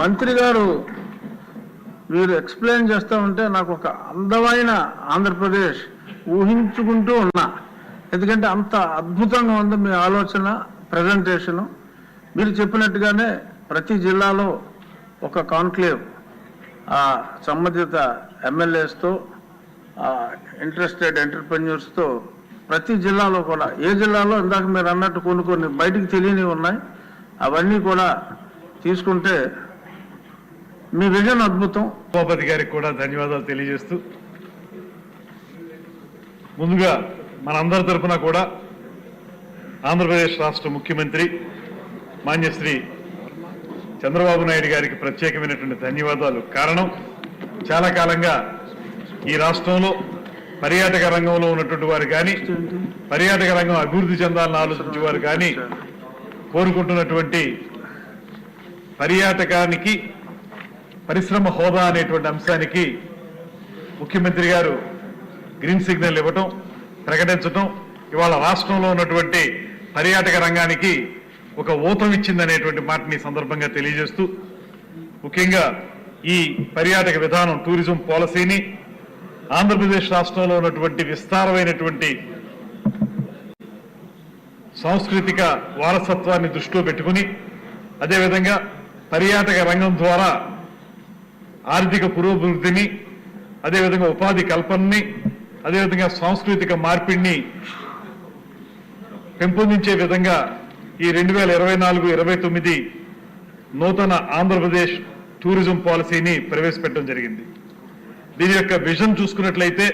మంత్రి గారు మీరు ఎక్స్ప్లెయిన్ చేస్తూ ఉంటే నాకు ఒక అందమైన ఆంధ్రప్రదేశ్ ఊహించుకుంటూ ఉన్నా. ఎందుకంటే అంత అద్భుతంగా ఉంది మీ ఆలోచన, ప్రజెంటేషను. మీరు చెప్పినట్టుగానే ప్రతి జిల్లాలో ఒక కాన్క్లేవ్ సంబంధిత ఎమ్మెల్యేస్తో, ఇంట్రెస్టెడ్ ఎంటర్ప్రెన్యూర్స్తో ప్రతి జిల్లాలో కూడా, ఏ జిల్లాలో ఇందాక మీరు అన్నట్టు కొన్ని బయటికి తెలియనివి ఉన్నాయి, అవన్నీ కూడా తీసుకుంటే మీ విజన్ అద్భుతం. సభాపతి గారికి కూడా ధన్యవాదాలు తెలియజేస్తూ, ముందుగా మనందరి తరఫున కూడా ఆంధ్రప్రదేశ్ రాష్ట్ర ముఖ్యమంత్రి మాన్యశ్రీ చంద్రబాబు నాయుడు గారికి ప్రత్యేకమైనటువంటి ధన్యవాదాలు. కారణం, చాలా కాలంగా ఈ రాష్ట్రంలో పర్యాటక రంగంలో ఉన్నటువంటి వారు కానీ, పర్యాటక రంగం అభివృద్ధి చెందాలని ఆలోచించేవారు కానీ, కోరుకుంటున్నటువంటి పర్యాటకానికి పరిశ్రమ హోదా అనేటువంటి అంశానికి ముఖ్యమంత్రి గారు గ్రీన్ సిగ్నల్ ఇవ్వటం, ప్రకటించటం ఇవాళ రాష్ట్రంలో ఉన్నటువంటి పర్యాటక రంగానికి ఒక ఊతం ఇచ్చిందనేటువంటి మాటని సందర్భంగా తెలియజేస్తూ, ముఖ్యంగా ఈ పర్యాటక విధానం, టూరిజం పాలసీని ఆంధ్రప్రదేశ్ రాష్ట్రంలో ఉన్నటువంటి విస్తారమైనటువంటి సాంస్కృతిక వారసత్వాన్ని దృష్టిలో పెట్టుకుని, అదేవిధంగా పర్యాటక రంగం ద్వారా ఆర్థిక పురోభివృద్ధిని, అదేవిధంగా ఉపాధి కల్పనని, అదేవిధంగా సాంస్కృతిక మార్పిడిని పెంపొందించే విధంగా ఈ 2024-29 నూతన ఆంధ్రప్రదేశ్ టూరిజం పాలసీని ప్రవేశపెట్టడం జరిగింది. దీని యొక్క విజన్ చూసుకున్నట్లయితే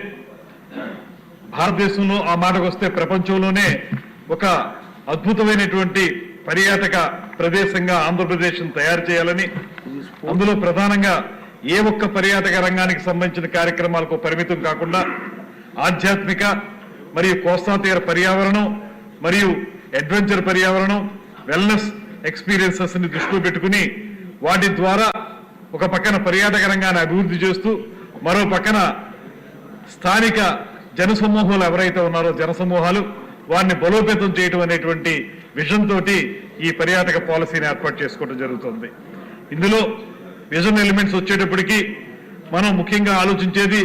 భారతదేశంలో, ఆ మాటకు వస్తే ప్రపంచంలోనే ఒక అద్భుతమైనటువంటి పర్యాటక ప్రదేశంగా ఆంధ్రప్రదేశ్ను తయారు చేయాలని, అందులో ప్రధానంగా ఏ ఒక్క పర్యాటక రంగానికి సంబంధించిన కార్యక్రమాలకు పరిమితం కాకుండా ఆధ్యాత్మిక మరియు కోస్తా తీర పర్యావరణం మరియు అడ్వెంచర్ పర్యావరణం, వెల్నెస్ ఎక్స్పీరియన్సెస్ ని దృష్టిలో పెట్టుకుని వాటి ద్వారా ఒక పక్కన పర్యాటక రంగాన్ని అభివృద్ధి చేస్తూ, మరో పక్కన స్థానిక జనసమూహాలు ఎవరైతే ఉన్నారో జనసమూహాలు వారిని బలోపేతం చేయడం అనేటువంటి విజన్ తోటి ఈ పర్యాటక పాలసీని ఏర్పాటు చేసుకోవడం జరుగుతుంది. ఇందులో విజన్ ఎలిమెంట్స్ వచ్చేటప్పటికి మనం ముఖ్యంగా ఆలోచించేది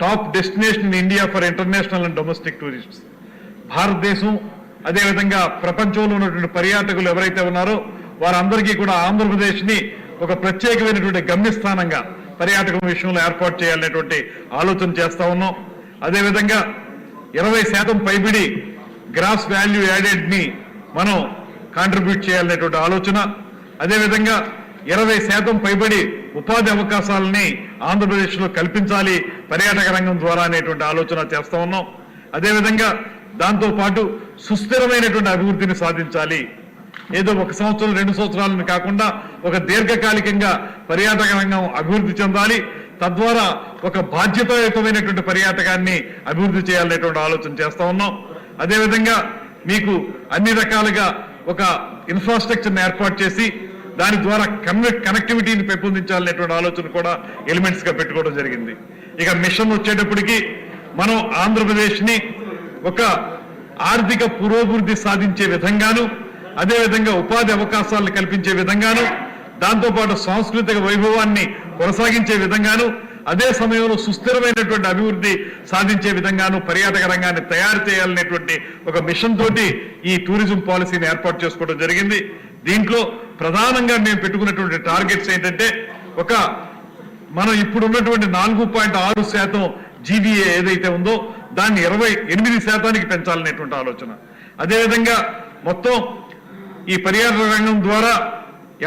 top destination in India for international and domestic tourists. భారతదేశం, అదేవిధంగా ప్రపంచంలో ఉన్నటువంటి పర్యాటకులు ఎవరైతే ఉన్నారో వారందరికీ కూడా ఆంధ్రప్రదేశ్ని ఒక ప్రత్యేకమైనటువంటి గమ్యస్థానంగా పర్యాటకం విషయంలో ఏర్పాటు చేయాలనేటువంటి ఆలోచన చేస్తా ఉన్నాం. అదేవిధంగా 20% పైబడి గ్రాస్ వాల్యూ యాడెడ్ ని మనం కాంట్రిబ్యూట్ చేయాలనేటువంటి ఆలోచన, అదేవిధంగా 20% పైబడి ఉపాధి అవకాశాలని ఆంధ్రప్రదేశ్లో కల్పించాలి పర్యాటక రంగం ద్వారా అనేటువంటి ఆలోచన చేస్తా ఉన్నాం. అదేవిధంగా దాంతో పాటు సుస్థిరమైనటువంటి అభివృద్ధిని సాధించాలి. ఏదో 1 సంవత్సరం 2 సంవత్సరాలను కాకుండా ఒక దీర్ఘకాలికంగా పర్యాటక రంగం అభివృద్ధి చెందాలి. తద్వారా ఒక బాధ్యతాయుతమైనటువంటి పర్యాటకాన్ని అభివృద్ధి చేయాలనేటువంటి ఆలోచన చేస్తా ఉన్నాం. అదేవిధంగా మీకు అన్ని రకాలుగా ఒక ఇన్ఫ్రాస్ట్రక్చర్ని ఏర్పాటు చేసి దాని ద్వారా కనెక్టివిటీని పెంపొందించాలనేటువంటి ఆలోచన కూడా ఎలిమెంట్స్ గా పెట్టుకోవడం జరిగింది. ఇక మిషన్ వచ్చేటప్పటికి మనం ఆంధ్రప్రదేశ్ని ఒక ఆర్థిక పురోభివృద్ధి సాధించే విధంగాను, అదేవిధంగా ఉపాధి అవకాశాలను కల్పించే విధంగాను, దాంతోపాటు సాంస్కృతిక వైభవాన్ని కొనసాగించే విధంగాను, అదే సమయంలో సుస్థిరమైనటువంటి అభివృద్ధి సాధించే విధంగాను పర్యాటక రంగాన్ని తయారు చేయాలనేటువంటి ఒక మిషన్ తోటి ఈ టూరిజం పాలసీని ఏర్పాటు చేసుకోవడం జరిగింది. దీంట్లో ప్రధానంగా మేము పెట్టుకున్నటువంటి టార్గెట్స్ ఏంటంటే, మనం ఇప్పుడు ఉన్నటువంటి 4.6% జీవీఏ ఏదైతే ఉందో దాన్ని 28% పెంచాలనేటువంటి ఆలోచన. అదేవిధంగా మొత్తం ఈ పర్యాటక రంగం ద్వారా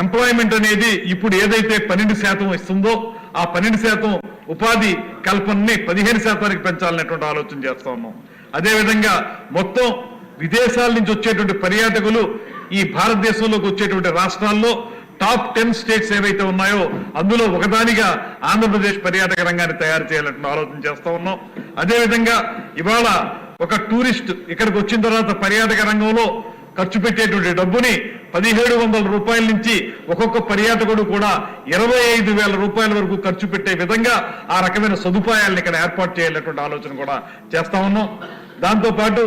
ఎంప్లాయ్మెంట్ అనేది ఇప్పుడు ఏదైతే 12% ఇస్తుందో ఆ 12% ఉపాధి కల్పనని 15% పెంచాలనేటువంటి ఆలోచన చేస్తా ఉన్నాం. అదేవిధంగా మొత్తం విదేశాల నుంచి వచ్చేటువంటి పర్యాటకులు ఈ భారతదేశంలోకి వచ్చేటువంటి రాష్ట్రాల్లో టాప్ 10 స్టేట్స్ ఏవైతే ఉన్నాయో అందులో ఒకదానిగా ఆంధ్రప్రదేశ్ పర్యాటక రంగాన్ని తయారు చేయాలంటే ఆలోచన చేస్తా ఉన్నాం. అదేవిధంగా ఇవాళ ఒక టూరిస్ట్ ఇక్కడికి వచ్చిన తర్వాత పర్యాటక రంగంలో ఖర్చు పెట్టేటువంటి డబ్బుని 1700 రూపాయల నుంచి ఒక్కొక్క పర్యాటకుడు కూడా 25,000 రూపాయల వరకు ఖర్చు పెట్టే విధంగా ఆ రకమైన సదుపాయాలను ఇక్కడ ఏర్పాటు చేయాలనేటువంటి ఆలోచన కూడా చేస్తా ఉన్నాం. దాంతోపాటు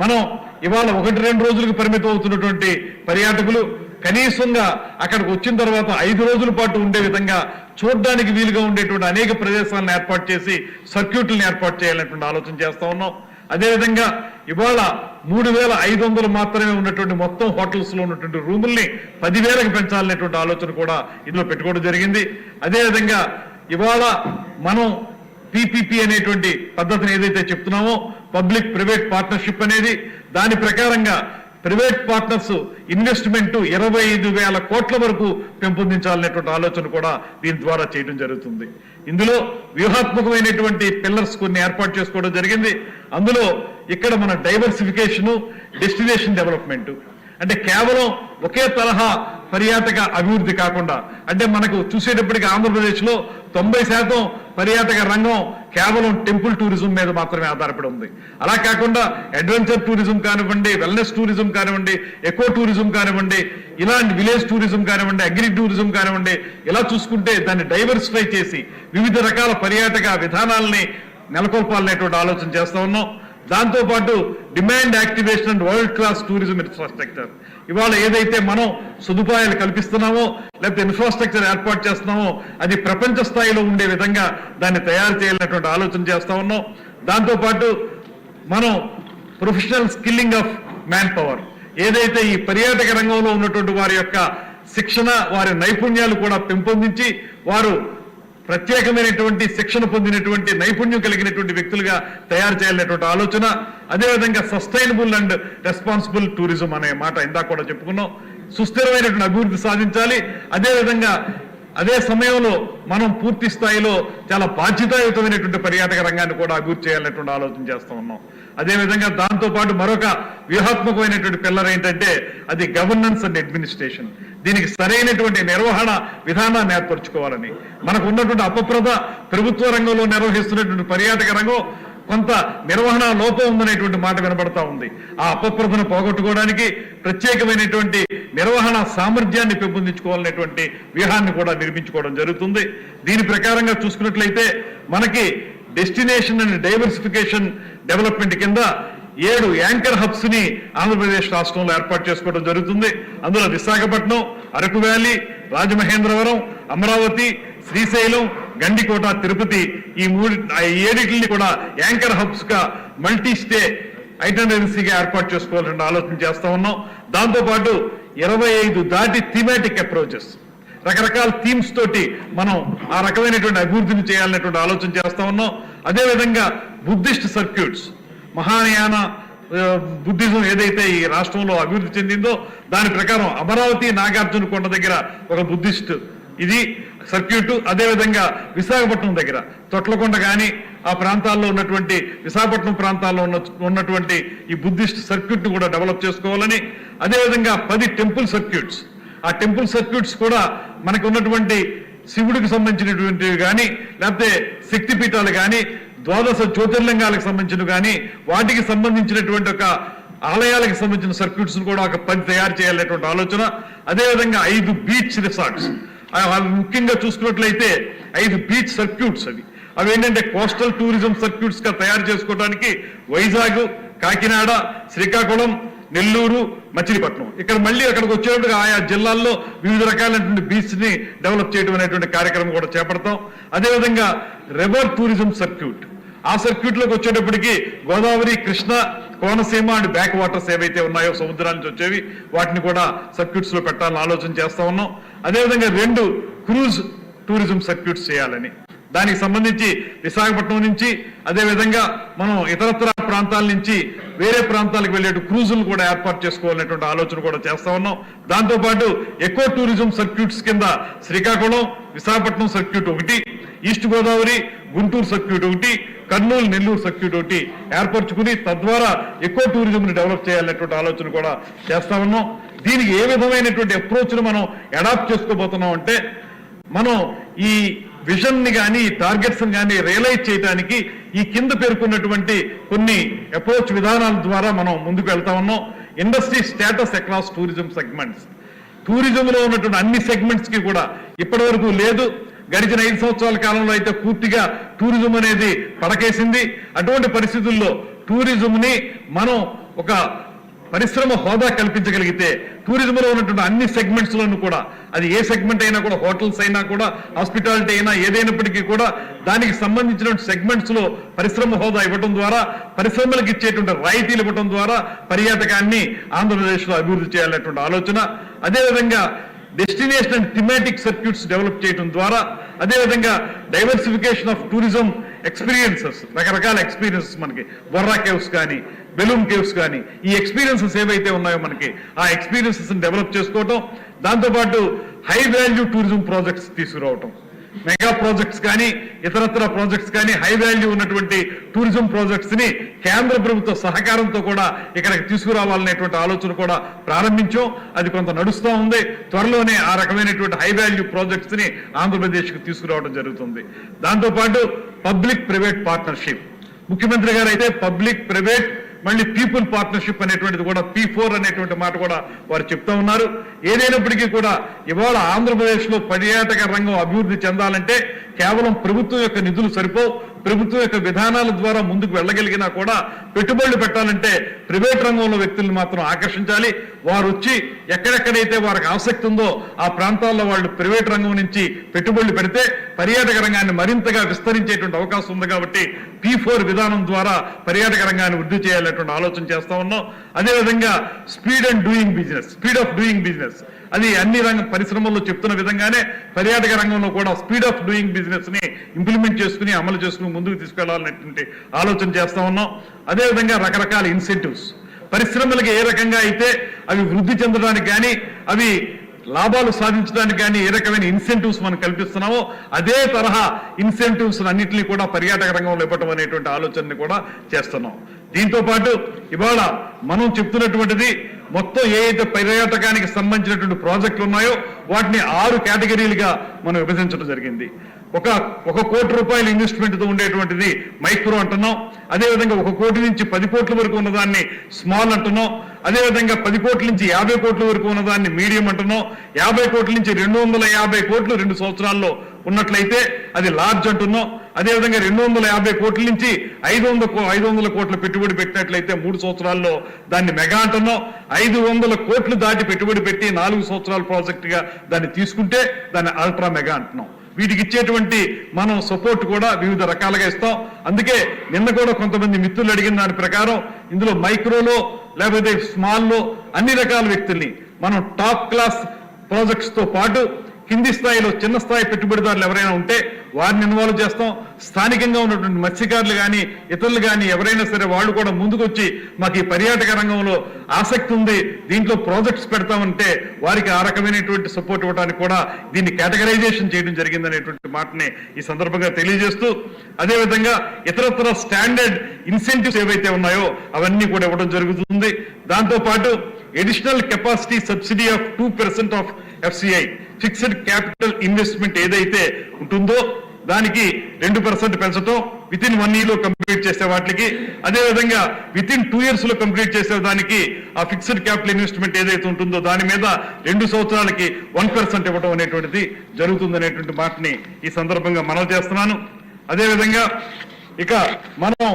మనం ఇవాళ 1-2 రోజులకు పరిమితం అవుతున్నటువంటి పర్యాటకులు కనీసంగా అక్కడికి వచ్చిన తర్వాత 5 రోజుల పాటు ఉండే విధంగా చూడడానికి వీలుగా ఉండేటువంటి అనేక ప్రదేశాలను ఏర్పాటు చేసి సర్క్యూట్లను ఏర్పాటు చేయాలనేటువంటి ఆలోచన చేస్తా ఉన్నాం. అదేవిధంగా ఇవాళ 3,500 మాత్రమే ఉన్నటువంటి మొత్తం హోటల్స్ లో ఉన్నటువంటి రూముల్ని 10,000కి పెంచాలనేటువంటి ఆలోచన కూడా ఇందులో పెట్టుకోవడం జరిగింది. అదేవిధంగా ఇవాళ మనం PPP అనేటువంటి పద్ధతిని ఏదైతే చెప్తున్నామో పబ్లిక్ ప్రైవేట్ పార్ట్నర్షిప్ అనేది, దాని ప్రకారంగా ప్రైవేట్ పార్ట్నర్స్ ఇన్వెస్ట్మెంట్ 25,000 కోట్ల వరకు పెంపొందించాలనేటువంటి ఆలోచన కూడా దీని ద్వారా చేయడం జరుగుతుంది. ఇందులో వ్యూహాత్మకమైనటువంటి పిల్లర్స్ కొన్ని ఏర్పాటు చేసుకోవడం జరిగింది. అందులో ఇక్కడ మన డైవర్సిఫికేషను, డెస్టినేషన్ డెవలప్మెంట్, అంటే కేవలం ఒకే తరహా పర్యాటక అభివృద్ధి కాకుండా, అంటే మనకు చూసేటప్పటికి ఆంధ్రప్రదేశ్లో 90% పర్యాటక రంగం కేవలం టెంపుల్ టూరిజం మీద మాత్రమే ఆధారపడి ఉంది. అలా కాకుండా అడ్వెంచర్ టూరిజం కానివ్వండి, వెల్నెస్ టూరిజం కానివ్వండి, ఎకో టూరిజం కానివ్వండి, ఇలాంటి విలేజ్ టూరిజం కానివ్వండి, అగ్రి టూరిజం కానివ్వండి, ఇలా చూసుకుంటే దాన్ని డైవర్సిఫై చేసి వివిధ రకాల పర్యాటక విధానాలని నెలకొల్పాలనేటువంటి ఆలోచన చేస్తా ఉన్నాం. దాంతోపాటు demand activation and world class tourism infrastructure, ఇవాళ ఏదైతే మనం సదుపాయాలు కల్పిస్తున్నామో లేకపోతే ఇన్ఫ్రాస్ట్రక్చర్ ఏర్పాటు చేస్తున్నామో అది ప్రపంచ స్థాయిలో ఉండే విధంగా దాన్ని తయారు చేయాలనేటువంటి ఆలోచన చేస్తా ఉన్నాం. దాంతోపాటు మనం professional skilling of man power, ఏదైతే ఈ పర్యాటక రంగంలో ఉన్నటువంటి వారి యొక్క శిక్షణ, వారి నైపుణ్యాలు కూడా పెంపొందించి వారు ప్రత్యేకమైనటువంటి శిక్షణ పొందినటువంటి నైపుణ్యం కలిగినటువంటి వ్యక్తులుగా తయారు చేయాలనేటువంటి ఆలోచన. అదేవిధంగా సస్టైనబుల్ అండ్ రెస్పాన్సిబుల్ టూరిజం అనే మాట ఇందాక కూడా చెప్పుకున్నాం. సుస్థిరమైనటువంటి అభివృద్ధి సాధించాలి. అదేవిధంగా అదే సమయంలో మనం పూర్తి స్థాయిలో చాలా బాధ్యతాయుతమైనటువంటి పర్యాటక రంగాన్ని కూడా అభివృద్ధి చేయాలనేటువంటి ఆలోచన చేస్తూ ఉన్నాం. అదేవిధంగా దాంతోపాటు మరొక వ్యూహాత్మకమైనటువంటి పిల్లర్ ఏంటంటే అది గవర్నెన్స్ అండ్ అడ్మినిస్ట్రేషన్. దీనికి సరైనటువంటి నిర్వహణ విధానాన్ని ఏర్పరచుకోవాలని, మనకు ఉన్నటువంటి అపప్రద ప్రభుత్వ రంగంలో నిర్వహిస్తున్నటువంటి పర్యాటక రంగం కొంత నిర్వహణ లోపం ఉందనేటువంటి మాట వినబడతా ఉంది. ఆ అపప్రదను పోగొట్టుకోవడానికి ప్రత్యేకమైనటువంటి నిర్వహణ సామర్థ్యాన్ని పెంపొందించుకోవాలనేటువంటి వ్యూహాన్ని కూడా నిర్మించుకోవడం జరుగుతుంది. దీని ప్రకారంగా చూసుకున్నట్లయితే మనకి డెస్టినేషన్ అండ్ డైవర్సిఫికేషన్ డెవలప్మెంట్ కింద 7 యాంకర్ హబ్స్ ని ఆంధ్రప్రదేశ్ రాష్ట్రంలో ఏర్పాటు చేసుకోవడం జరుగుతుంది. అందులో విశాఖపట్నం, అరకు వ్యాలీ, రాజమహేంద్రవరం, అమరావతి, శ్రీశైలం, గండికోట, తిరుపతి, ఈ 7 కూడా యాంకర్ హబ్స్ గా మల్టీ స్టే ఐటనరీగా ఏర్పాటు చేసుకోవాలని ఆలోచన చేస్తా ఉన్నాం. దాంతోపాటు 25 దాటి థీమాటిక్ అప్రోచెస్, రకరకాల థీమ్స్ తోటి మనం ఆ రకమైనటువంటి అభివృద్ధిని చేయాలనేటువంటి ఆలోచన చేస్తా ఉన్నాం. అదేవిధంగా బుద్ధిస్ట్ సర్క్యూట్స్, మహాయాన బుద్ధిజం ఏదైతే ఈ రాష్ట్రంలో అభివృద్ధి చెందిందో దాని ప్రకారం అమరావతి, నాగార్జున కొండ దగ్గర ఒక బుద్ధిస్ట్ ఇది సర్క్యూట్. అదేవిధంగా విశాఖపట్నం దగ్గర తొట్లకొండ కానీ ఆ ప్రాంతాల్లో ఉన్నటువంటి విశాఖపట్నం ప్రాంతాల్లో ఉన్నటువంటి ఈ బుద్ధిస్ట్ సర్క్యూట్ కూడా డెవలప్ చేసుకోవాలని, అదేవిధంగా 10 టెంపుల్ సర్క్యూట్స్, ఆ టెంపుల్ సర్క్యూట్స్ కూడా మనకు ఉన్నటువంటి శివుడికి సంబంధించినటువంటివి కానీ లేకపోతే శక్తిపీఠాలు కానీ 12 జ్యోతిర్లింగాలకు సంబంధించిన కానీ వాటికి సంబంధించినటువంటి ఒక ఆలయాలకు సంబంధించిన సర్క్యూట్స్ కూడా ఒక 10 తయారు చేయాలనేటువంటి ఆలోచన. అదేవిధంగా 5 బీచ్ రిసార్ట్స్, ముఖ్యంగా చూసుకున్నట్లయితే 5 బీచ్ సర్క్యూట్స్ అవి ఏంటంటే కోస్టల్ టూరిజం సర్క్యూట్స్ గా తయారు చేసుకోవడానికి వైజాగ్, కాకినాడ, శ్రీకాకుళం, నెల్లూరు, మచిలీపట్నం, ఇక్కడ మళ్ళీ అక్కడికి వచ్చేటప్పుడు ఆయా జిల్లాల్లో వివిధ రకాలైనటువంటి బీచ్ ని డెవలప్ చేయడం అనేటువంటి కార్యక్రమం కూడా చేపడతాం. అదేవిధంగా రివర్ టూరిజం సర్క్యూట్, ఆ సర్క్యూట్ లోకి వచ్చేటప్పటికి Godavari, Krishna, Konaseema and back waters ఏవైతే ఉన్నాయో సముద్రాల నుంచి వచ్చేవి వాటిని కూడా సర్క్యూట్స్ లో పెట్టాలని ఆలోచన చేస్తా ఉన్నాం. అదేవిధంగా 2 క్రూజ్ టూరిజం సర్క్యూట్స్ చేయాలని, దానికి సంబంధించి విశాఖపట్నం నుంచి అదేవిధంగా మనం ఇతరత్ర ప్రాంతాల నుంచి వేరే ప్రాంతాలకు వెళ్ళే క్రూజులు కూడా ఏర్పాటు చేసుకోవాలనేటువంటి ఆలోచన కూడా చేస్తా ఉన్నాం. దాంతోపాటు ఎకో టూరిజం సర్క్యూట్స్ కింద శ్రీకాకుళం, విశాఖపట్నం సర్క్యూట్ ఒకటి, ఈస్ట్ గోదావరి, గుంటూరు సర్క్యూట్ ఒకటి, కర్నూలు, నెల్లూరు సర్క్యూట్ ఒకటి ఏర్పరచుకుని తద్వారా ఎకో టూరిజం ని డెవలప్ చేయాలనేటువంటి ఆలోచన కూడా చేస్తా ఉన్నాం. దీనికి ఏ విధమైనటువంటి అప్రోచ్ ను మనం అడాప్ట్ చేసుకోబోతున్నాం అంటే మనం ఈ విజన్ ని కానీ టార్గెట్స్ ని కానీ రియలైజ్ చేయడానికి ఈ కింద పేర్కొన్నటువంటి కొన్ని అప్రోచ్ విధానాల ద్వారా మనం ముందుకు వెళ్తా ఉన్నాం. Industry status across tourism segments, టూరిజంలో ఉన్నటువంటి అన్ని సెగ్మెంట్స్ కి కూడా ఇప్పటి వరకు లేదు. గడిచిన 5 సంవత్సరాల కాలంలో అయితే పూర్తిగా టూరిజం అనేది పడకేసింది. అటువంటి పరిస్థితుల్లో టూరిజం ని మనం ఒక పరిశ్రమ హోదా కల్పించగలిగితే టూరిజంలో ఉన్నటువంటి అన్ని సెగ్మెంట్స్ లోనూ కూడా, అది ఏ సెగ్మెంట్ అయినా కూడా, హోటల్స్ అయినా కూడా, హాస్పిటాలిటీ అయినా ఏదైనప్పటికీ కూడా దానికి సంబంధించిన సెగ్మెంట్స్ లో పరిశ్రమ హోదా ఇవ్వడం ద్వారా, పరిశ్రమలకు ఇచ్చేటువంటి రాయితీలు ఇవ్వడం ద్వారా పర్యాటకాన్ని ఆంధ్రప్రదేశ్ లో అభివృద్ధి చేయాలనేటువంటి ఆలోచన. అదేవిధంగా destination and thematic circuits develop చేయడం ద్వారా, అదేవిధంగా డైవర్సిఫికేషన్ ఆఫ్ టూరిజం ఎక్స్పీరియన్సెస్, రకరకాల ఎక్స్పీరియన్సెస్ మనకి బొర్రా కేవ్స్ కానీ, బెలూన్ కేవ్స్ కానీ, ఈ ఎక్స్పీరియన్సెస్ ఏవైతే ఉన్నాయో మనకి ఆ ఎక్స్పీరియన్సెస్ డెవలప్ చేసుకోవటం, దాంతోపాటు హై వాల్యూ టూరిజం ప్రాజెక్ట్స్ తీసుకురావటం, మెగా ప్రాజెక్ట్స్ కానీ ఇతరత్ర ప్రాజెక్ట్స్ కానీ, హై వాల్యూ ఉన్నటువంటి టూరిజం ప్రాజెక్ట్స్ ని కేంద్ర ప్రభుత్వ సహకారంతో కూడా ఇక్కడికి తీసుకురావాలనేటువంటి ఆలోచన కూడా ప్రారంభించాం. అది కొంత నడుస్తూ ఉంది. త్వరలోనే ఆ రకమైనటువంటి హై వాల్యూ ప్రాజెక్ట్స్ ని ఆంధ్రప్రదేశ్ కు తీసుకురావడం జరుగుతుంది. దాంతోపాటు పబ్లిక్ ప్రైవేట్ పార్ట్నర్షిప్, ముఖ్యమంత్రి గారు అయితే పబ్లిక్ ప్రైవేట్ మళ్ళీ పీపుల్ పార్ట్నర్షిప్ అనేటువంటిది కూడా P4 అనేటువంటి మాట కూడా వారు చెప్తా ఉన్నారు. ఏదైనప్పటికీ కూడా ఇవాళ ఆంధ్రప్రదేశ్ లో పర్యాటక రంగం అభివృద్ధి చెందాలంటే కేవలం ప్రభుత్వం యొక్క నిధులు సరిపోవు. ప్రభుత్వం యొక్క విధానాల ద్వారా ముందుకు వెళ్ళగలిగినా కూడా పెట్టుబడులు పెట్టాలంటే ప్రైవేట్ రంగంలో వ్యక్తులను మాత్రం ఆకర్షించాలి. వారు వచ్చి ఎక్కడెక్కడైతే వారికి ఆసక్తి ఉందో ఆ ప్రాంతాల్లో వాళ్ళు ప్రైవేట్ రంగం నుంచి పెట్టుబడులు పెడితే పర్యాటక రంగాన్ని మరింతగా విస్తరించేటువంటి అవకాశం ఉంది. కాబట్టి P4 విధానం ద్వారా పర్యాటక రంగాన్ని వృద్ధి చేయాలనేటువంటి ఆలోచన చేస్తా ఉన్నాం. అదేవిధంగా స్పీడ్ ఆఫ్ డూయింగ్ బిజినెస్, అది అన్ని రంగ పరిశ్రమల్లో చెప్తున్న విధంగానే పర్యాటక రంగంలో కూడా స్పీడ్ ఆఫ్ డూయింగ్ బిజినెస్ ని ఇంప్లిమెంట్ చేసుకుని అమలు చేసుకుని ముందుకు తీసుకెళ్లాలనేటువంటి ఆలోచన చేస్తా ఉన్నాం. అదేవిధంగా రకరకాల ఇన్సెంటివ్స్, పరిశ్రమలకు ఏ రకంగా అయితే అవి వృద్ధి చెందడానికి కానీ, అవి లాభాలు సాధించడానికి కానీ ఏ రకమైన ఇన్సెంటివ్స్ మనం కల్పిస్తున్నామో అదే తరహా ఇన్సెంటివ్స్ అన్నింటినీ కూడా పర్యాటక రంగంలో ఇవ్వటం అనేటువంటి ఆలోచనని కూడా చేస్తున్నాం. దీంతో పాటు ఇవాళ మనం చెప్తున్నటువంటిది మొత్తం ఏ అయితే పర్యాటకానికి సంబంధించినటువంటి ప్రాజెక్టులు ఉన్నాయో వాటిని 6 కేటగిరీలుగా మనం విభజించడం జరిగింది. ఒక 1 కోటి రూపాయల ఇన్వెస్ట్మెంట్ తో ఉండేటువంటిది మైక్రో అంటున్నాం. అదేవిధంగా 1 కోటి నుంచి 10 కోట్ల వరకు ఉన్నదాన్ని స్మాల్ అంటున్నాం. అదేవిధంగా 10 కోట్ల నుంచి 50 కోట్ల వరకు ఉన్నదాన్ని మీడియం అంటున్నాం. 50 కోట్ల నుంచి 250 కోట్లు 2 సంవత్సరాల్లో ఉన్నట్లయితే అది లార్జ్ అంటున్నాం. అదేవిధంగా 250 కోట్ల నుంచి 500 కోట్ల పెట్టుబడి పెట్టినట్లయితే 3 సంవత్సరాల్లో దాన్ని మెగా అంటున్నాం. 500 కోట్లు దాటి పెట్టుబడి పెట్టి 4 సంవత్సరాల ప్రాజెక్ట్ గా దాన్ని తీసుకుంటే దాన్ని అల్ట్రా మెగా అంటున్నాం. వీటికి ఇచ్చేటువంటి మనం సపోర్ట్ కూడా వివిధ రకాలుగా ఇస్తాం. అందుకే నిన్న కూడా కొంతమంది మిత్రులు అడిగిన దాని ప్రకారం ఇందులో మైక్రోలో లేకపోతే స్మాల్లో అన్ని రకాల వ్యక్తుల్ని మనం టాప్ క్లాస్ ప్రాజెక్ట్స్ తో పాటు కింది స్థాయిలో చిన్న స్థాయి పెట్టుబడిదారులు ఎవరైనా ఉంటే వారిని ఇన్వాల్వ్ చేస్తాం. స్థానికంగా ఉన్నటువంటి మత్స్యకారులు కానీ ఇతరులు కానీ ఎవరైనా సరే వాళ్ళు కూడా ముందుకొచ్చి మాకు ఈ పర్యాటక రంగంలో ఆసక్తి ఉంది, దీంట్లో ప్రాజెక్ట్స్ పెడతామంటే వారికి ఆ రకమైనటువంటి సపోర్ట్ ఇవ్వడానికి కూడా దీన్ని కేటగరైజేషన్ చేయడం జరిగిందనేటువంటి మాటని ఈ సందర్భంగా తెలియజేస్తూ, అదేవిధంగా ఇతరత్ర స్టాండర్డ్ ఇన్సెంటివ్స్ ఏవైతే ఉన్నాయో అవన్నీ కూడా ఇవ్వడం జరుగుతుంది. దాంతోపాటు additional capacity subsidy of 2% of FCI, fixed capital investment ఏదైతే ఉంటుందో దానికి 2% పెంచడం, వితిన్ 1 year లో కంప్లీట్ చేసే వాటికి, అదేవిధంగా వితిన్ 2 years లో కంప్లీట్ చేసే దానికి ఆ ఫిక్స్డ్ క్యాపిటల్ ఇన్వెస్ట్మెంట్ ఏదైతే ఉంటుందో దాని మీద 2 సంవత్సరాలకి 1% ఇవ్వడం అనేటువంటిది జరుగుతుందనేటువంటి మాటని ఈ సందర్భంగా మనవి చేస్తున్నాను. అదేవిధంగా ఇక మనం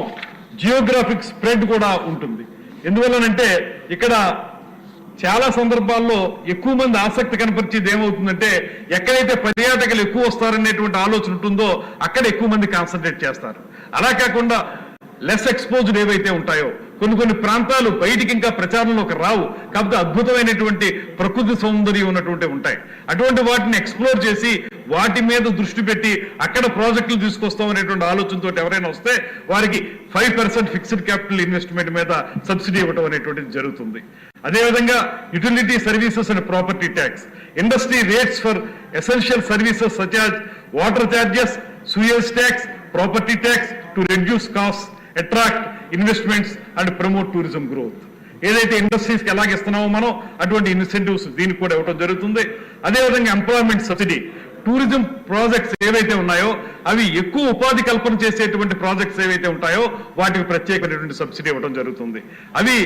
జియోగ్రాఫిక్ స్ప్రెడ్ కూడా ఉంటుంది. ఎందువల్లనంటే ఇక్కడ చాలా సందర్భాల్లో ఎక్కువ మంది ఆసక్తి కనపరిచేది ఏమవుతుందంటే ఎక్కడైతే పర్యాటకులు ఎక్కువ వస్తారనేటువంటి ఆలోచన ఉంటుందో అక్కడ ఎక్కువ మంది కాన్సన్ట్రేట్ చేస్తారు. అలా కాకుండా లెస్ ఎక్స్పోజ్డ్ ఏవైతే ఉంటాయో కొన్ని ప్రాంతాలు బయటికి ఇంకా ప్రచారంలోకి రావు, కాబట్టి అద్భుతమైనటువంటి ప్రకృతి సౌందర్యం ఉన్నటువంటి ఉంటాయి. అటువంటి వాటిని ఎక్స్ప్లోర్ చేసి వాటి మీద దృష్టి పెట్టి అక్కడ ప్రాజెక్టులు తీసుకొస్తాం అనేటువంటి ఆలోచనతో ఎవరైనా వస్తే వారికి 5% ఫిక్స్డ్ క్యాపిటల్ ఇన్వెస్ట్మెంట్ మీద సబ్సిడీ ఇవ్వడం అనేటువంటిది జరుగుతుంది. అదేవిధంగా utility services and property tax, industry rates for essential services such as water charges, sewage tax, property tax to reduce cost, attract investments and promote tourism growth. ఏదైతే industries కి ఎలాగిస్తున్నామో మనం అటువంటి incentives దీనికి కూడా ఇవ్వడం జరుగుతుంది. అదేవిధంగా ఎంప్లాయ్మెంట్ సబ్సిడీ టూరిజం ప్రాజెక్ట్స్ ఏవైతే ఉన్నాయో అవి ఎక్కువ ఉపాధి కల్పన చేసేటువంటి ప్రాజెక్ట్స్ ఏవైతే ఉంటాయో వాటికి ప్రత్యేకమైనటువంటి సబ్సిడీ ఇవ్వడం జరుగుతుంది. అవి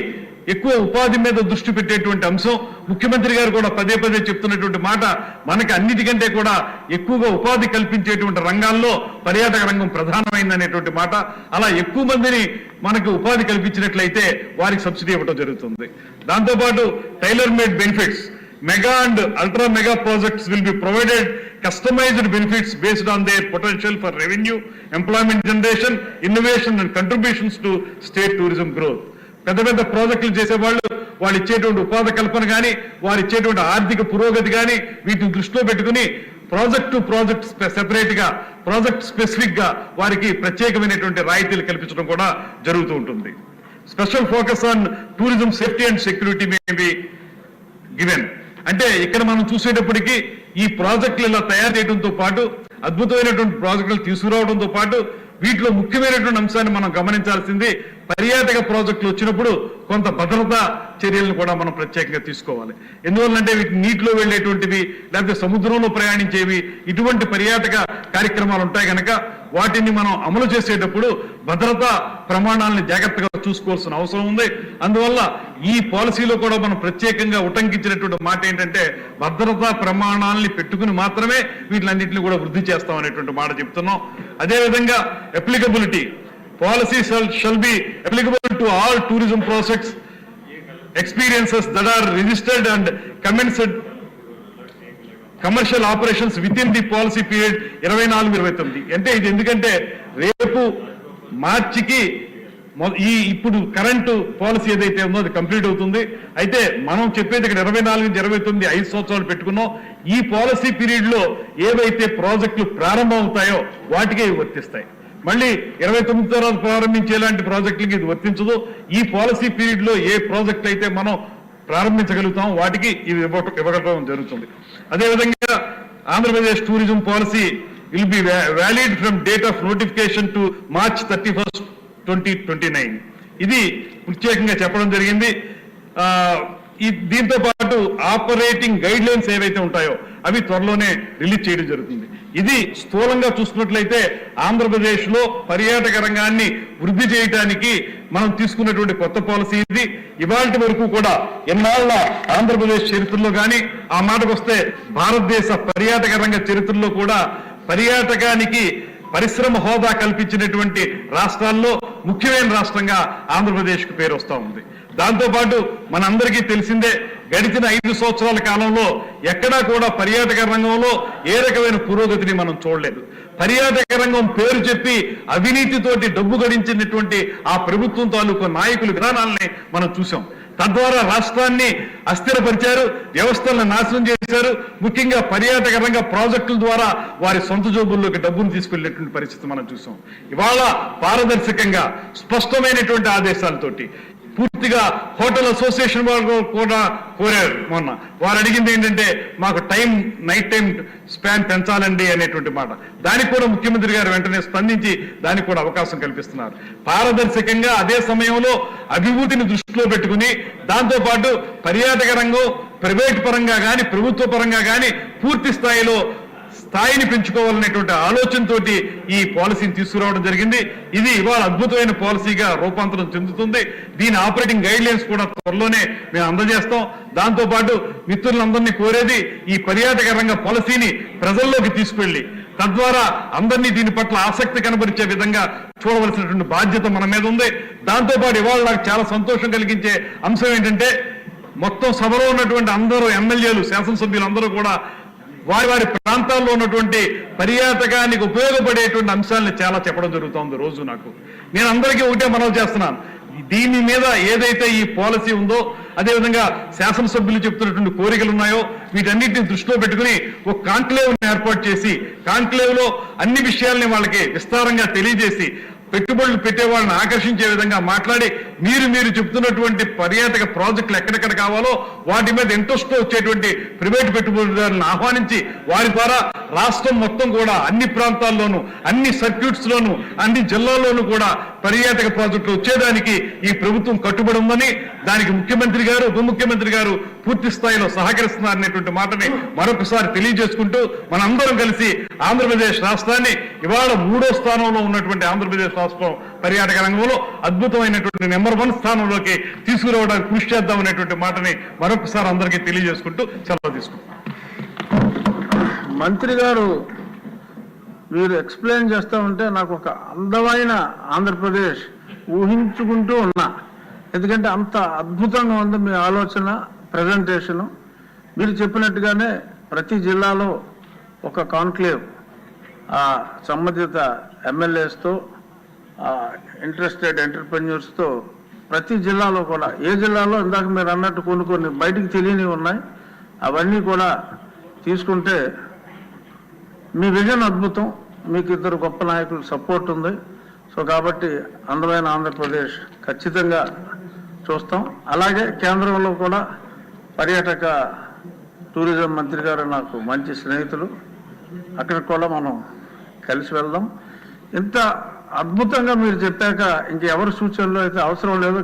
ఎక్కువ ఉపాధి మీద దృష్టి పెట్టేటువంటి అంశం. ముఖ్యమంత్రి గారు కూడా పదే పదే చెప్తున్నటువంటి మాట, మనకి అన్నిటికంటే కూడా ఎక్కువగా ఉపాధి కల్పించేటువంటి రంగాల్లో పర్యాటక రంగం ప్రధానమైందనేటువంటి మాట. అలా ఎక్కువ మందిని మనకు ఉపాధి కల్పించినట్లయితే వారికి సబ్సిడీ ఇవ్వడం జరుగుతుంది. దాంతోపాటు tailor made benefits, mega and ultra mega projects will be provided customized benefits based on their potential for revenue, employment generation, innovation and contributions to state tourism growth. పెద్ద పెద్ద ప్రాజెక్టులు చేసేవాళ్ళు వాళ్ళు ఇచ్చేటువంటి ఉపాధి కల్పన కానీ వారు ఇచ్చేటువంటి ఆర్థిక పురోగతి కానీ వీటిని దృష్టిలో పెట్టుకుని ప్రాజెక్ట్ టు ప్రాజెక్ట్ సెపరేట్ గా ప్రాజెక్ట్ స్పెసిఫిక్ గా వారికి ప్రత్యేకమైనటువంటి రాయితీలు కల్పించడం కూడా జరుగుతూ ఉంటుంది. Special focus on tourism safety and security may be given. అంటే ఇక్కడ మనం చూసేటప్పటికీ ఈ ప్రాజెక్టులు ఇలా తయారు చేయడంతో పాటు అద్భుతమైనటువంటి ప్రాజెక్టులు తీసుకురావడంతో పాటు వీటిలో ముఖ్యమైనటువంటి అంశాన్ని మనం గమనించాల్సింది, పర్యాటక ప్రాజెక్టులు వచ్చినప్పుడు కొంత భద్రతా చర్యలను కూడా మనం ప్రత్యేకంగా తీసుకోవాలి. ఎందువల్లంటే వీటి నీటిలో వెళ్ళేటువంటివి లేకపోతే సముద్రంలో ప్రయాణించేవి ఇటువంటి పర్యాటక కార్యక్రమాలు ఉంటాయి కనుక వాటిని మనం అమలు చేసేటప్పుడు భద్రతా ప్రమాణాలను జాగ్రత్తగా చూసుకోవాల్సిన అవసరం ఉంది. అందువల్ల ఈ పాలసీలో కూడా మనం ప్రత్యేకంగా ఉటంకించినటువంటి మాట ఏంటంటే భద్రతా ప్రమాణాలని పెట్టుకుని మాత్రమే వీటిలన్నింటినీ కూడా వృద్ధి చేస్తాం అనేటువంటి మాట చెప్తున్నాం. అదేవిధంగా applicability policy shall be applicable to all tourism projects experiences that are registered and commenced commercial operations with in the policy period 24-29. అంటే ఇది ఎందుకంటే రేపు మార్చికి ఇప్పుడు కరెంటు పాలసీ ఏదైతే ఉందో అది కంప్లీట్ అవుతుంది. అయితే మనం చెప్పేది ఇక్కడ 24-29 5 సంవత్సరాలు పెట్టుకున్నాం. ఈ పాలసీ పీరియడ్ లో ఏవైతే ప్రాజెక్టులు ప్రారంభం అవుతాయో వాటికే ఇవి వర్తిస్తాయి. మళ్ళీ 29 తర్వాత ప్రారంభించేలాంటి ప్రాజెక్టులకి ఇది వర్తించదు. ఈ పాలసీ పీరియడ్ లో ఏ ప్రాజెక్ట్ అయితే మనం ప్రారంభించగలుగుతాం వాటికి ఇవి ఇవ్వగలగడం జరుగుతుంది. అదేవిధంగా Andhra Pradesh tourism policy will be valid from date of notification to March 31, 2029. ఇది ప్రత్యేకంగా చెప్పడం జరిగింది. దీంతో పాటు ఆపరేటింగ్ గైడ్ లైన్స్ ఏవైతే ఉంటాయో అవి త్వరలోనే రిలీజ్ చేయడం జరుగుతుంది. ఇది స్థూలంగా చూసుకున్నట్లయితే ఆంధ్రప్రదేశ్ లో పర్యాటక రంగాన్ని వృద్ధి చేయడానికి మనం తీసుకున్నటువంటి కొత్త పాలసీ ఇది. ఇవాళ వరకు కూడా ఎన్నాళ్ళ ఆంధ్రప్రదేశ్ చరిత్రలో కానీ ఆ మాటకు వస్తే భారతదేశ పర్యాటక రంగ చరిత్రలో కూడా పర్యాటకానికి పరిశ్రమ హోదా కల్పించినటువంటి రాష్ట్రాల్లో ముఖ్యమైన రాష్ట్రంగా ఆంధ్రప్రదేశ్కు పేరు వస్తూ ఉంది. దాంతోపాటు మనందరికీ తెలిసిందే గడిచిన 5 సంవత్సరాల కాలంలో ఎక్కడా కూడా పర్యాటక రంగంలో ఏ రకమైన పురోగతిని మనం చూడలేదు. పర్యాటక రంగం పేరు చెప్పి అవినీతితోటి డబ్బు గడించినటువంటి ఆ ప్రభుత్వం తాలూకు నాయకుల విధానాలని మనం చూసాం. తద్వారా రాష్ట్రాన్ని అస్థిరపరిచారు, వ్యవస్థలను నాశనం చేశారు. ముఖ్యంగా పర్యాటక రంగ ప్రాజెక్టుల ద్వారా వారి సొంత జోబుల్లోకి డబ్బును తీసుకెళ్లేటువంటి పరిస్థితి మనం చూసాం. ఇవాళ పారదర్శకంగా స్పష్టమైనటువంటి ఆదేశాలతోటి పూర్తిగా హోటల్ అసోసియేషన్ వాళ్ళు కూడా కోరారు. మొన్న వారు అడిగింది ఏంటంటే మాకు నైట్ టైం స్పాన్ పెంచాలండి అనేటువంటి మాట. దానికి కూడా ముఖ్యమంత్రి గారు వెంటనే స్పందించి దానికి కూడా అవకాశం కల్పిస్తున్నారు. పారదర్శకంగా అదే సమయంలో అభివృద్ధిని దృష్టిలో పెట్టుకుని దాంతోపాటు పర్యాటక రంగం ప్రైవేట్ పరంగా కానీ ప్రభుత్వ పరంగా కానీ పూర్తి స్థాయిని పెంచుకోవాలనేటువంటి ఆలోచనతో ఈ పాలసీని తీసుకురావడం జరిగింది. ఇది ఇవాళ అద్భుతమైన పాలసీగా రూపాంతరం చెందుతుంది. దీని ఆపరేటింగ్ గైడ్ లైన్స్ కూడా త్వరలోనే మేము అందజేస్తాం. దాంతోపాటు మిత్రులందరినీ కోరేది ఈ పర్యాటక రంగ పాలసీని ప్రజల్లోకి తీసుకెళ్లి తద్వారా అందరినీ దీని పట్ల ఆసక్తి కనబరిచే విధంగా చూడవలసినటువంటి బాధ్యత మన మీద ఉంది. దాంతోపాటు ఇవాళ నాకు చాలా సంతోషం కలిగించే అంశం ఏంటంటే మొత్తం సభలో ఉన్నటువంటి అందరూ ఎమ్మెల్యేలు శాసనసభ్యులు అందరూ కూడా వారి వారి ప్రాంతాల్లో ఉన్నటువంటి పర్యాటకానికి ఉపయోగపడేటువంటి అంశాలను చాలా చెప్పడం జరుగుతుంది. రోజు నేను అందరికీ ఒకటే మనవి చేస్తున్నాను, దీని మీద ఏదైతే ఈ పాలసీ ఉందో అదేవిధంగా శాసనసభ్యులు చెప్తున్నటువంటి కోరికలు ఉన్నాయో వీటన్నిటిని దృష్టిలో పెట్టుకుని ఒక కాంక్లేవ్ ఏర్పాటు చేసి కాంక్లేవ్ లో అన్ని విషయాల్ని వాళ్ళకి విస్తారంగా తెలియజేసి పెట్టుబడులు పెట్టే వాళ్ళని ఆకర్షించే విధంగా మాట్లాడి మీరు చెప్తున్నటువంటి పర్యాటక ప్రాజెక్టులు ఎక్కడెక్కడ కావాలో వాటి మీద ఇంట్రెస్ట్ వచ్చేటువంటి ప్రైవేట్ పెట్టుబడిదారులను ఆహ్వానించి వారి ద్వారా రాష్ట్రం మొత్తం కూడా అన్ని ప్రాంతాల్లోనూ, అన్ని సర్క్యూట్స్ లోను, అన్ని జిల్లాల్లోనూ కూడా పర్యాటక ప్రాజెక్టులు వచ్చేదానికి ఈ ప్రభుత్వం కట్టుబడి ఉందని, దానికి ముఖ్యమంత్రి గారు, ఉప ముఖ్యమంత్రి గారు పూర్తి స్థాయిలో సహకరిస్తున్నారనేటువంటి మాటని మరొకసారి తెలియజేసుకుంటూ, మనందరం కలిసి ఆంధ్రప్రదేశ్ రాష్ట్రాన్ని ఇవాళ 3వ స్థానంలో ఉన్నటువంటి ఆంధ్రప్రదేశ్ రాష్ట్రం పర్యాటక రంగంలో అద్భుతమైనటువంటి నెంబర్ 1 స్థానంలోకి తీసుకురావడానికి కృషి చేద్దామనేటువంటి మాటని మరొకసారి అందరికీ తెలియజేసుకుంటూ సెలవు తీసుకుంటాం. మంత్రి గారు మీరు ఎక్స్ప్లెయిన్ చేస్తూ ఉంటే నాకు ఒక అందమైన ఆంధ్రప్రదేశ్ ఊహించుకుంటూ ఉన్నా. ఎందుకంటే అంత అద్భుతంగా ఉంది మీ ఆలోచన, ప్రజెంటేషను. మీరు చెప్పినట్టుగానే ప్రతి జిల్లాలో ఒక కాన్క్లేవ్ సంబంధిత ఎమ్మెల్యేస్తో, ఇంట్రెస్టెడ్ ఎంటర్ప్రెన్యూర్స్తో ప్రతి జిల్లాలో కూడా, ఏ జిల్లాలో ఇందాక మీరు అన్నట్టు కొన్ని బయటికి తెలియనివి ఉన్నాయి, అవన్నీ కూడా తీసుకుంటే మీ విజన్ అద్భుతం. మీకు 2 గొప్ప నాయకులు సపోర్ట్ ఉంది. సో కాబట్టి అందమైన ఆంధ్రప్రదేశ్ ఖచ్చితంగా చూస్తాం. అలాగే కేంద్రంలో కూడా పర్యాటక టూరిజం మంత్రి గారు నాకు మంచి స్నేహితులు, అక్కడికి కూడా మనం కలిసి వెళ్దాం. ఇంత అద్భుతంగా మీరు చెప్పాక ఇంకెవరి సూచనలు అయితే అవసరం లేదు.